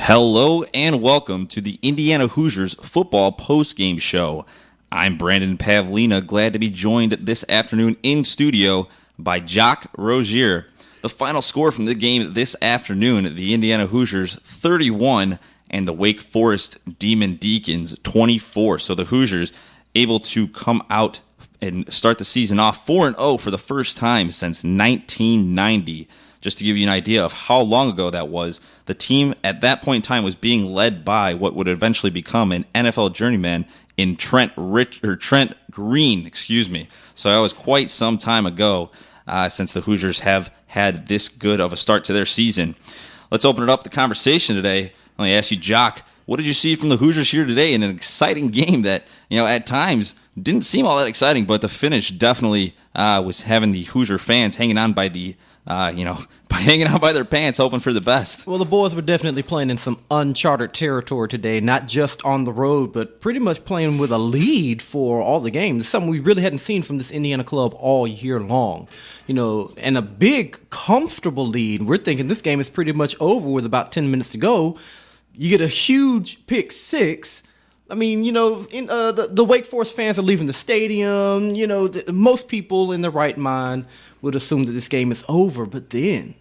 Hello and welcome to the Indiana Hoosiers football postgame show. I'm Brandon Pavlina, glad to be joined this afternoon in studio by Jaques Rozier. The final score from the game this afternoon, the Indiana Hoosiers 31 and the Wake Forest Demon Deacons 24. So the Hoosiers able to come out and start the season off 4-0 for the first time since 1990. Just to give you an idea of how long ago that was, the team at that point in time was being led by what would eventually become an NFL journeyman in Trent Green. So that was quite some time ago since the Hoosiers have had this good of a start to their season. Let's open it up the conversation today. Let me ask you, Jaques, what did you see from the Hoosiers here today in an exciting game that, at times didn't seem all that exciting, but the finish definitely was having the Hoosier fans hanging on by the hanging out by their pants, hoping for the best. Well, the boys were definitely playing in some uncharted territory today, not just on the road, but pretty much playing with a lead for all the games. It's something we really hadn't seen from this Indiana club all year long. And a big, comfortable lead. We're thinking this game is pretty much over with about 10 minutes to go. You get a huge pick six. I mean, the Wake Forest fans are leaving the stadium. Most people in their right mind would assume that this game is over. But then,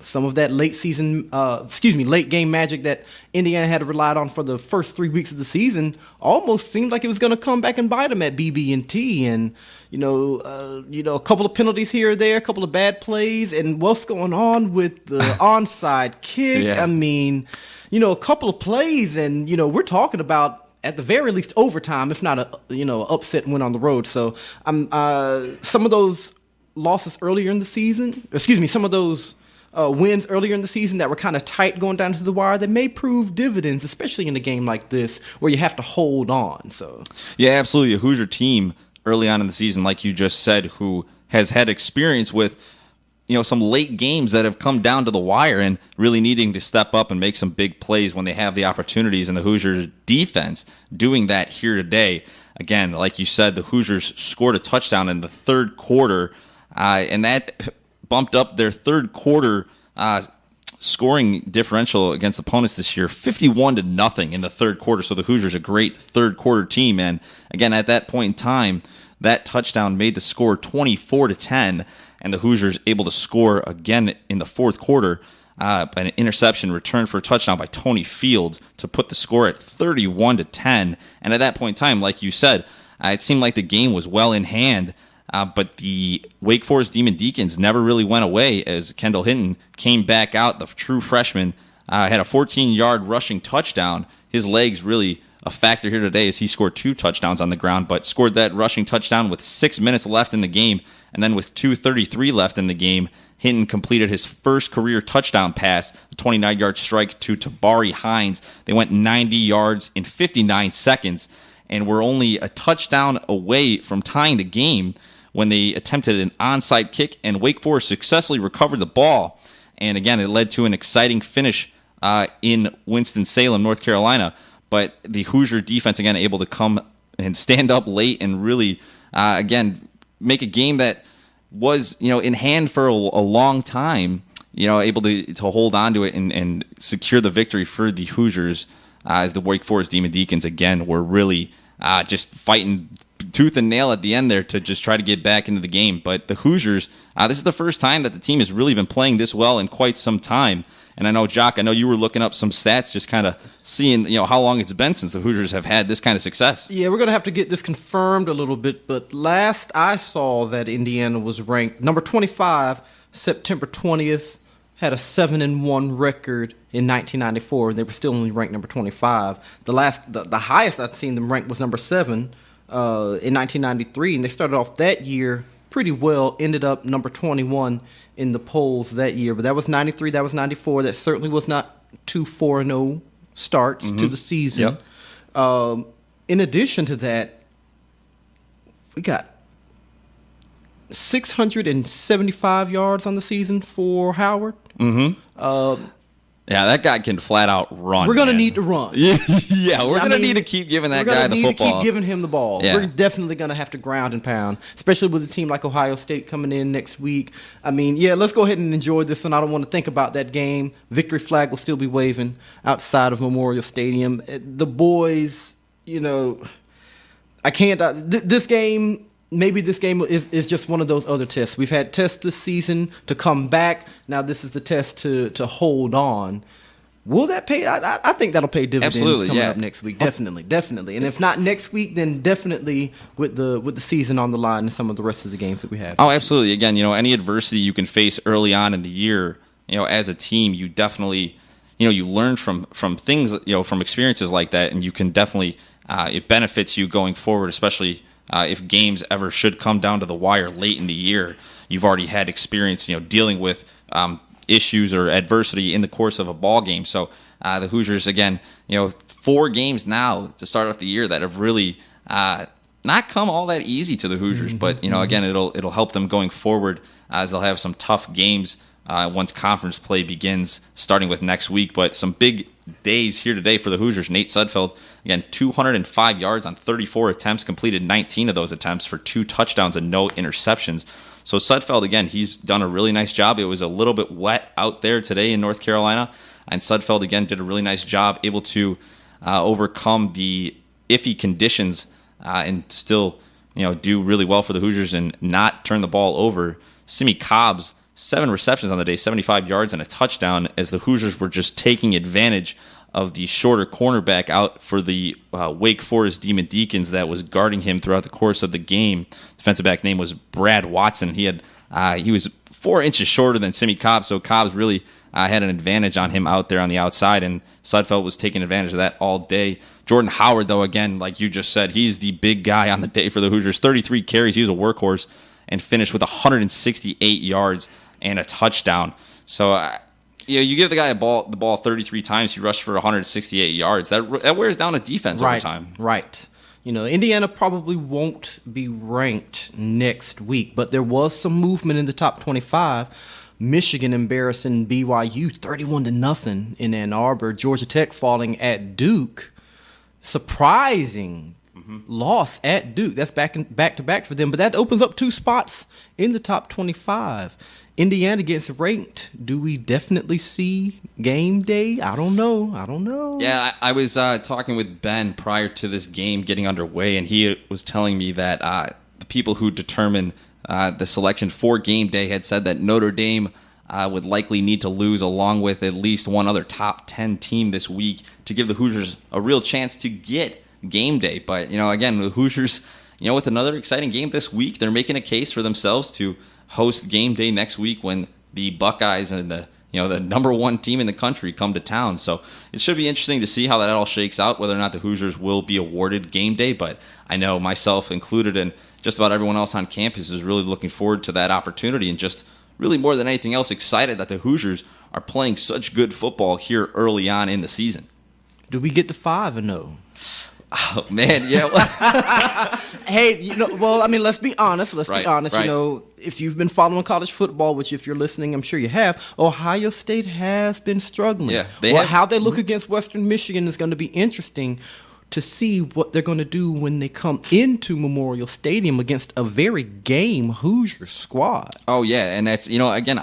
some of that late game magic that Indiana had relied on for the first 3 weeks of the season almost seemed like it was going to come back and bite them at BB&T. And, a couple of penalties here or there, a couple of bad plays. And what's going on with the onside kick? Yeah. I mean, a couple of plays, and we're talking about at the very least overtime, if not a upset win on the road. So some of those losses earlier in the season, some of those wins earlier in the season that were kind of tight going down to the wire, they may prove dividends, especially in a game like this where you have to hold on. So yeah, absolutely, a Hoosier team early on in the season, like you just said, who has had experience with some late games that have come down to the wire and really needing to step up and make some big plays when they have the opportunities, and the Hoosiers defense doing that here today. Again, like you said, the Hoosiers scored a touchdown in the third quarter, and that bumped up their third quarter scoring differential against opponents this year, 51-0 in the third quarter. So the Hoosiers a great third quarter team, and again, at that point in time, that touchdown made the score 24-10. And the Hoosiers able to score again in the fourth quarter by an interception returned for a touchdown by Tony Fields to put the score at 31-10. And at that point in time, like you said, it seemed like the game was well in hand. But the Wake Forest Demon Deacons never really went away as Kendall Hinton came back out. The true freshman had a 14-yard rushing touchdown. His legs really a factor here today as he scored 2 touchdowns on the ground, but scored that rushing touchdown with 6 minutes left in the game. And then with 2:33 left in the game, Hinton completed his first career touchdown pass, a 29-yard strike to Tabari Hines. They went 90 yards in 59 seconds and were only a touchdown away from tying the game when they attempted an onside kick, and Wake Forest successfully recovered the ball. And again, it led to an exciting finish in Winston-Salem, North Carolina. But the Hoosier defense, again, able to come and stand up late and really, again, make a game that was, in hand for a long time, able to hold on to it and secure the victory for the Hoosiers as the Wake Forest Demon Deacons, again, were really just fighting tooth and nail at the end there to just try to get back into the game. But the Hoosiers, this is the first time that the team has really been playing this well in quite some time. And I know, Jaques, you were looking up some stats, just kind of seeing, how long it's been since the Hoosiers have had this kind of success. Yeah, we're going to have to get this confirmed a little bit. But last I saw that Indiana was ranked number 25, September 20th, had a 7-1 record in 1994. They were still only ranked number 25. The highest I'd seen them ranked was number 7 in 1993, and they started off that year pretty well. Ended up number 21 in the polls that year, but that was 93, that was 94. That certainly was not 2 4-0 starts to the season. Yep. In addition to that, we got 675 yards on the season for Howard. Yeah, that guy can flat out run. We're going to man. need to run. Yeah, we're going to need to keep giving that guy the football. We're going to need to keep giving him the ball. Yeah. We're definitely going to have to ground and pound, especially with a team like Ohio State coming in next week. I mean, yeah, let's go ahead and enjoy this one. I don't want to think about that game. Victory flag will still be waving outside of Memorial Stadium. The boys, I can't this game. Maybe this game is just one of those other tests. We've had tests this season to come back. Now this is the test to hold on. Will that pay? I think that'll pay dividends coming up next week. Definitely. And if not next week, then definitely with the season on the line and some of the rest of the games that we have. Oh, absolutely. Again, any adversity you can face early on in the year, as a team, you definitely, you learn from things, from experiences like that, and you can definitely, it benefits you going forward, especially if games ever should come down to the wire late in the year. You've already had experience, dealing with issues or adversity in the course of a ball game. So the Hoosiers, again, 4 games now to start off the year that have really not come all that easy to the Hoosiers. But again, it'll help them going forward as they'll have some tough games once conference play begins, starting with next week. But some big days here today for the Hoosiers. Nate Sudfeld, again, 205 yards on 34 attempts, completed 19 of those attempts for 2 touchdowns and no interceptions. So Sudfeld, again, he's done a really nice job. It was a little bit wet out there today in North Carolina, and Sudfeld, again, did a really nice job, able to overcome the iffy conditions and still, do really well for the Hoosiers and not turn the ball over. Simi Cobbs, 7 receptions on the day, 75 yards and a touchdown, as the Hoosiers were just taking advantage of the shorter cornerback out for the Wake Forest Demon Deacons that was guarding him throughout the course of the game. Defensive back name was Brad Watson. He was 4 inches shorter than Simi Cobbs, so Cobbs really had an advantage on him out there on the outside, and Sudfeld was taking advantage of that all day. Jordan Howard, though, again, like you just said, he's the big guy on the day for the Hoosiers. 33 carries, he was a workhorse, and finished with 168 yards and a touchdown. So, you give the guy the ball 33 times, he rushed for 168 yards. That wears down a defense over time. Right. Indiana probably won't be ranked next week, but there was some movement in the top 25. Michigan embarrassing BYU 31-0 in Ann Arbor. Georgia Tech falling at Duke. Surprising loss at Duke. That's back to back for them, but that opens up 2 spots in the top 25. Indiana gets ranked. Do we definitely see game day? I don't know. Yeah, I was talking with Ben prior to this game getting underway, and he was telling me that the people who determine the selection for game day had said that Notre Dame would likely need to lose along with at least one other top 10 team this week to give the Hoosiers a real chance to get game day. But, again, the Hoosiers, with another exciting game this week, they're making a case for themselves to host game day next week when the Buckeyes and the number 1 team in the country come to town. So it should be interesting to see how that all shakes out, whether or not the Hoosiers will be awarded game day. But I know myself included and just about everyone else on campus is really looking forward to that opportunity, and just really more than anything else excited that the Hoosiers are playing such good football here early on in the season. Do we get to 5-0? Oh, man, yeah. Hey, let's be honest. Right. If you've been following college football, which if you're listening, I'm sure you have, Ohio State has been struggling. Yeah, how they look against Western Michigan is going to be interesting to see what they're going to do when they come into Memorial Stadium against a very game Hoosier squad. Oh, yeah, and that's, again,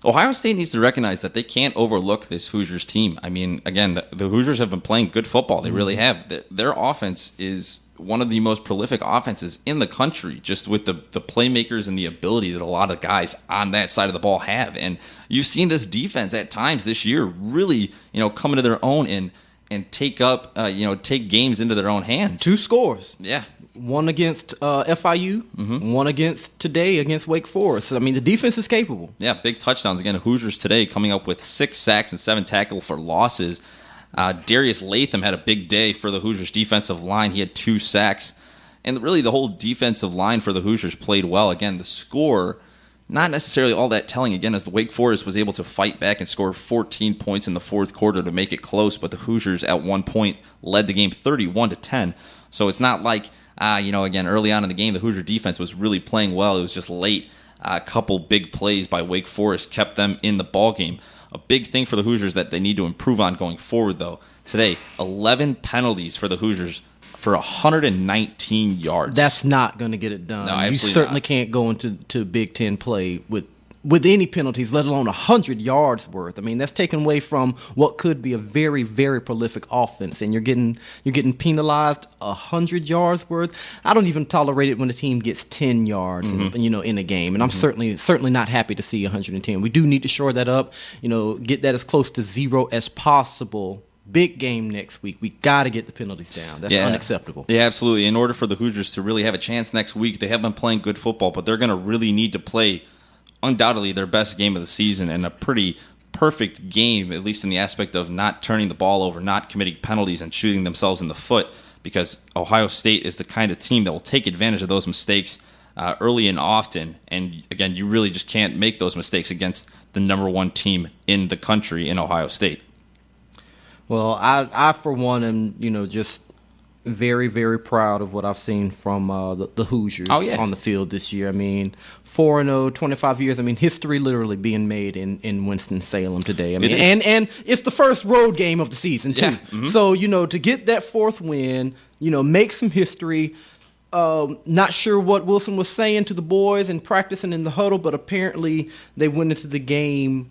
Ohio State needs to recognize that they can't overlook this Hoosiers team. I mean, again, the Hoosiers have been playing good football. They really have. Their offense is one of the most prolific offenses in the country, just with the playmakers and the ability that a lot of guys on that side of the ball have. And you've seen this defense at times this year really, come into their own and take games into their own hands. 2 scores. Yeah. One against FIU, one against Wake Forest. I mean, the defense is capable. Yeah, big touchdowns. Again, Hoosiers today coming up with 6 sacks and 7 tackles for losses. Darius Latham had a big day for the Hoosiers defensive line. He had 2 sacks. And really the whole defensive line for the Hoosiers played well. Again, the score, not necessarily all that telling, again, as the Wake Forest was able to fight back and score 14 points in the 4th quarter to make it close. But the Hoosiers at one point led the game 31-10. So it's not like... again, early on in the game, the Hoosier defense was really playing well. It was just late. A couple big plays by Wake Forest kept them in the ball game. A big thing for the Hoosiers that they need to improve on going forward, though. Today, 11 penalties for the Hoosiers for 119 yards. That's not going to get it done. No, absolutely you certainly not. can't go into Big Ten play with any penalties, let alone 100 yards worth. I mean, that's taken away from what could be a very, very prolific offense, and you're getting penalized 100 yards worth. I don't even tolerate it when a team gets 10 yards, in a game, and I'm certainly not happy to see 110. We do need to shore that up, get that as close to zero as possible. Big game next week. We got to get the penalties down. That's unacceptable. Yeah, absolutely. In order for the Hoosiers to really have a chance next week, they have been playing good football, but they're going to really need to play undoubtedly their best game of the season and a pretty perfect game, at least in the aspect of not turning the ball over, not committing penalties, and shooting themselves in the foot, because Ohio State is the kind of team that will take advantage of those mistakes early and often. And again, you really just can't make those mistakes against the number one team in the country in Ohio State. Well, I for one am, just very, very proud of what I've seen from the Hoosiers on the field this year. I mean, 4-0, 25 years. I mean, history literally being made in Winston-Salem today. I mean, and it's the first road game of the season, too. Yeah. So, to get that fourth win, make some history. Not sure what Wilson was saying to the boys and practicing in the huddle, but apparently they went into the game,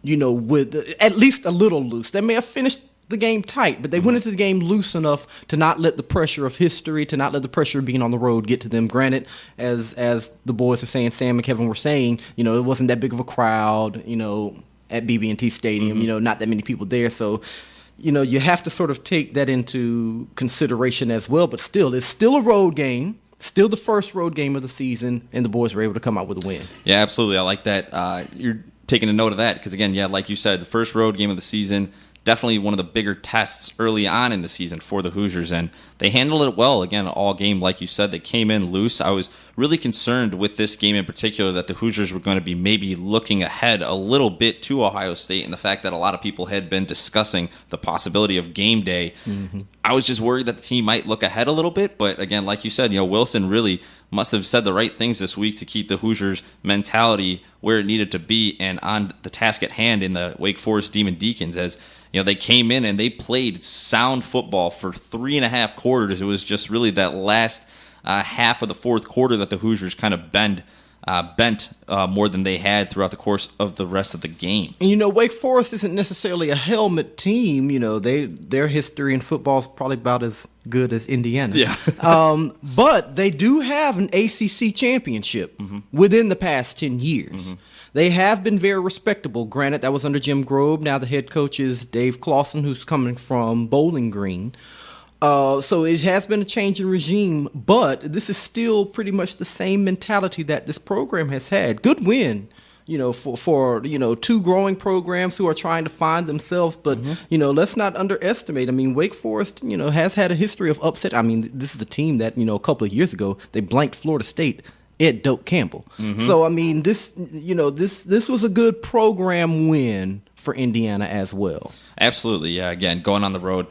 with at least a little loose. They may have finished the game tight, but they went into the game loose enough to not let the pressure of history, to not let the pressure of being on the road get to them. Granted, as the boys were saying, Sam and Kevin were saying, it wasn't that big of a crowd, at BB&T Stadium, not that many people there. So, you have to sort of take that into consideration as well. But still, it's still a road game, still the first road game of the season, and the boys were able to come out with a win. Yeah, absolutely. I like that. You're taking a note of that because, again, like you said, the first road game of the season, definitely one of the bigger tests early on in the season for the Hoosiers, and they handled it well, again, all game. Like you said, they came in loose. I was really concerned with this game in particular that the Hoosiers were going to be maybe looking ahead a little bit to Ohio State, and the fact that a lot of people had been discussing the possibility of game day. I was just worried that the team might look ahead a little bit, but again, like you said, Wilson really must have said the right things this week to keep the Hoosiers' mentality where it needed to be and on the task at hand in the Wake Forest Demon Deacons, as they came in and they played sound football for 3.5 quarters. It was just really that last half of the fourth quarter that the Hoosiers kind of bent more than they had throughout the course of the rest of the game. And, Wake Forest isn't necessarily a helmet team. Their history in football is probably about as good as Indiana. Yeah. But they do have an ACC championship within the past 10 years. They have been very respectable. Granted, that was under Jim Grobe. Now the head coach is Dave Clawson, who's coming from Bowling Green. So it has been a change in regime, but this is still pretty much the same mentality that this program has had. Good win, for two growing programs who are trying to find themselves. But, let's not underestimate. I mean, Wake Forest, has had a history of upset. I mean, this is a team that, a couple of years ago, they blanked Florida State. Ed Doak Campbell. So, I mean, this was a good program win for Indiana as well. Absolutely, yeah. Again, going on the road,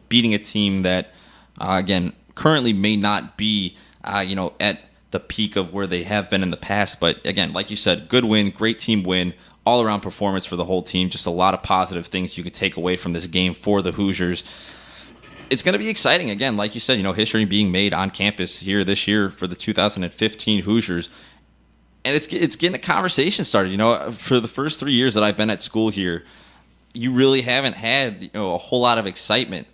beating a team that, again, currently may not be, at the peak of where they have been in the past. But, again, like you said, good win, great team win, all-around performance for the whole team. Just a lot of positive things you could take away from this game for the Hoosiers. It's going to be exciting, again, like you said, history being made on campus here this year for the 2015 Hoosiers. And it's getting a conversation started. For the first 3 years that I've been at school here, you really haven't had a whole lot of excitement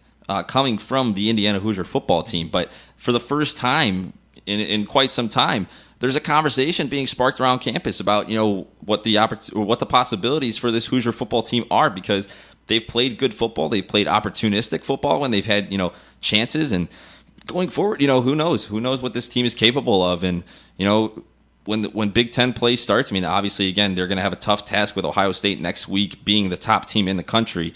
coming from the Indiana Hoosier football team. But for the first time in quite some time, there's a conversation being sparked around campus about what the possibilities for this Hoosier football team are, because they've played good football. They've played opportunistic football when they've had, chances. And going forward, who knows? Who knows what this team is capable of? And, when Big Ten play starts, I mean, obviously, again, they're going to have a tough task with Ohio State next week being the top team in the country.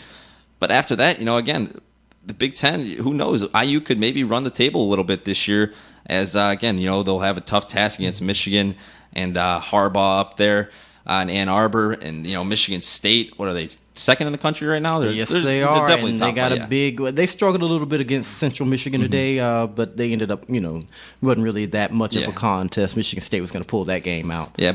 But after that, again, the Big Ten, who knows? IU could maybe run the table a little bit this year as, again, they'll have a tough task against Michigan and Harbaugh up there. in Ann Arbor, and Michigan State. What are they, second in the country right now? Yes, they are. Definitely and top they got five, a big. They struggled a little bit against Central Michigan today, but they ended up, wasn't really that much of a contest. Michigan State was going to pull that game out. Yeah.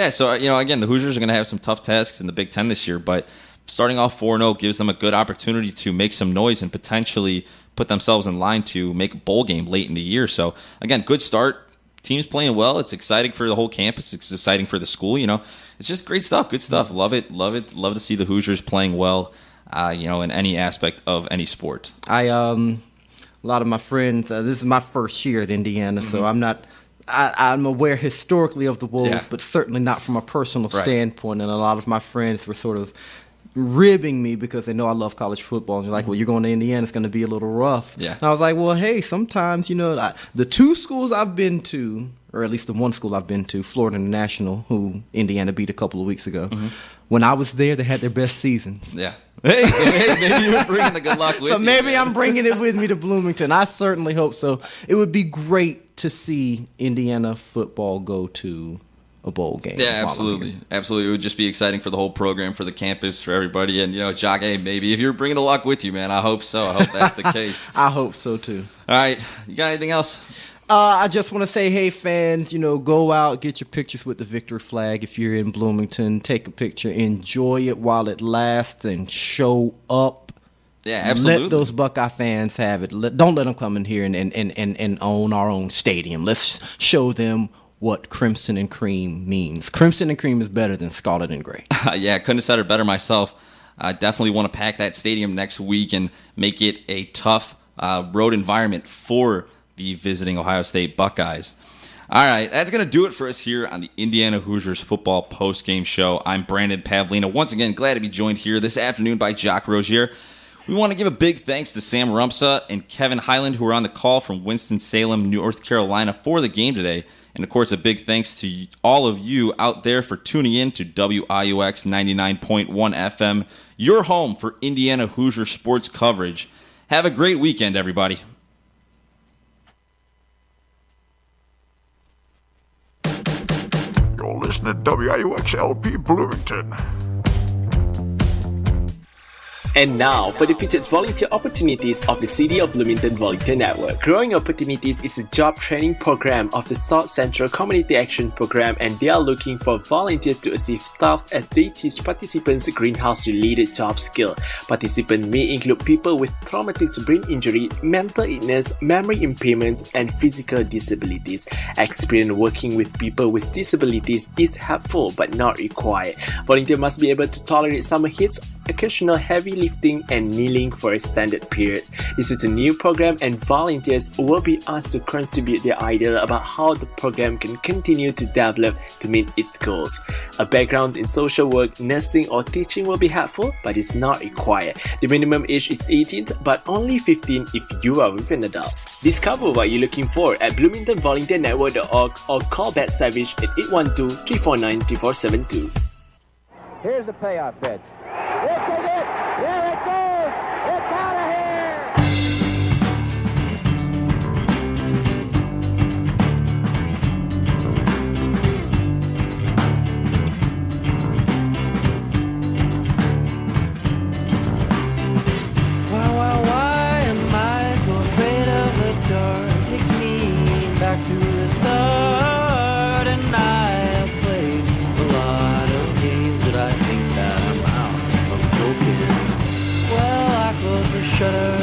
So again, the Hoosiers are going to have some tough tasks in the Big Ten this year, but starting off 4-0 gives them a good opportunity to make some noise and potentially put themselves in line to make a bowl game late in the year. So again, good start. Team's playing well. It's exciting for the whole campus. It's exciting for the school. It's just great stuff. Good stuff. Love it. Love to see the Hoosiers playing well. In any aspect of any sport. A lot of my friends. This is my first year at Indiana, so I'm aware historically of the Wolves, but certainly not from a personal standpoint. And a lot of my friends were sort of ribbing me because they know I love college football, and they're like, well, you're going to Indiana, it's going to be a little rough. And I was like, well, hey, sometimes, the two schools I've been to, or at least the one school I've been to, Florida International, who Indiana beat a couple of weeks ago, when I was there, they had their best seasons. Hey, so maybe you're bringing the good luck with you. So maybe I'm bringing it with me to Bloomington. I certainly hope so. It would be great to see Indiana football go to a bowl game. Yeah, absolutely. Absolutely. It would just be exciting for the whole program, for the campus, for everybody. And, Jock, hey, maybe if you're bringing the luck with you, man, I hope so. I hope that's the case. I hope so, too. All right. You got anything else? I just want to say, hey, fans, go out, get your pictures with the victory flag. If you're in Bloomington, take a picture, enjoy it while it lasts, and show up. Yeah, absolutely. Let those Buckeye fans have it. Don't let them come in here and own our own stadium. Let's show them what crimson and cream means. Crimson and cream is better than scarlet and gray. Yeah, couldn't have said it better myself. I definitely want to pack that stadium next week and make it a tough road environment for the visiting Ohio State Buckeyes. All right, that's going to do it for us here on the Indiana Hoosiers football post-game show. I'm Brandon Pavlina. Once again, glad to be joined here this afternoon by Jaques Rozier. We want to give a big thanks to Sam Rumsa and Kevin Highland, who were on the call from Winston-Salem, North Carolina for the game today. And, of course, a big thanks to all of you out there for tuning in to WIUX 99.1 FM, your home for Indiana Hoosier sports coverage. Have a great weekend, everybody. You're listening to WIUX-LP-Bloomington. And now for the featured volunteer opportunities of the City of Bloomington Volunteer Network. Growing Opportunities is a job training program of the South Central Community Action Program, and they are looking for volunteers to assist staff as they teach participants greenhouse-related job skill. Participants may include people with traumatic brain injury, mental illness, memory impairments, and physical disabilities. Experience working with people with disabilities is helpful but not required. Volunteers must be able to tolerate summer heats, occasional heavy lifting, and kneeling for extended periods. This is a new program, and volunteers will be asked to contribute their idea about how the program can continue to develop to meet its goals. A background in social work, nursing, or teaching will be helpful, but is not required. The minimum age is 18, but only 15 if you are with an adult. Discover what you're looking for at bloomingtonvolunteernetwork.org or call Bat Savage at 812-349-3472. Here's the payoff pitch. This is it! There it goes! It's out of here! Why am I so afraid of the dark? It takes me back to the start, and I have played a lot of games that I think that I'm out of tokens. Well, I close the shutter